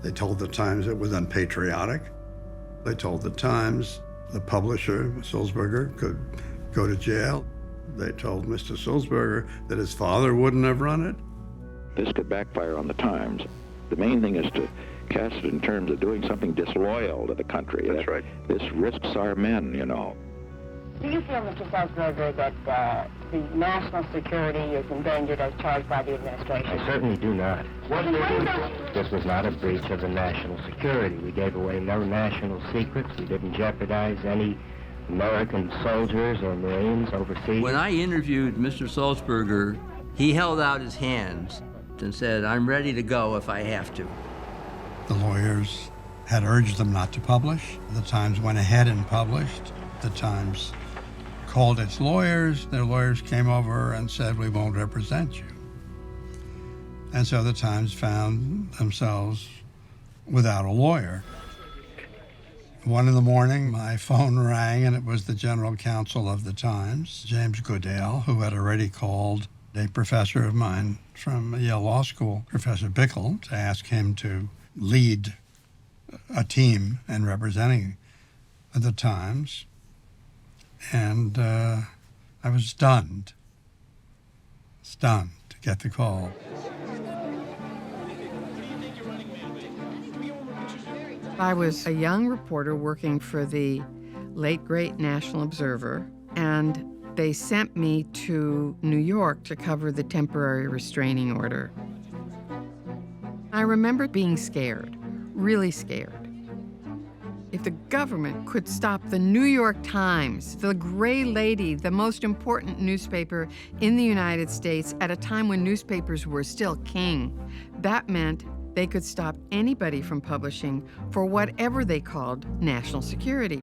They told the Times it was unpatriotic. They told the Times the publisher, Sulzberger, could go to jail. They told Mr. Sulzberger that his father wouldn't have run it. This could backfire on the Times. The main thing is to cast it in terms of doing something disloyal to the country. That's right. This risks our men, you know. Do you feel, Mr. Sulzberger, that the national security is endangered as charged by the administration? I certainly do not. This was not a breach of the national security. We gave away no national secrets. We didn't jeopardize any American soldiers or Marines overseas. When I interviewed Mr. Sulzberger, he held out his hands and said, "I'm ready to go if I have to." The lawyers had urged them not to publish. The Times went ahead and published. The Times called its lawyers. Their lawyers came over and said, "We won't represent you." And so the Times found themselves without a lawyer. 1 a.m, my phone rang, and it was the general counsel of the Times, James Goodale, who had already called a professor of mine from Yale Law School, Professor Bickel, to ask him to lead a team in representing the Times. And I was stunned to get the call. I was a young reporter working for the late, great National Observer, and they sent me to New York to cover the temporary restraining order. I remember being scared, really scared. If the government could stop the New York Times, the Gray Lady, the most important newspaper in the United States at a time when newspapers were still king, that meant they could stop anybody from publishing for whatever they called national security.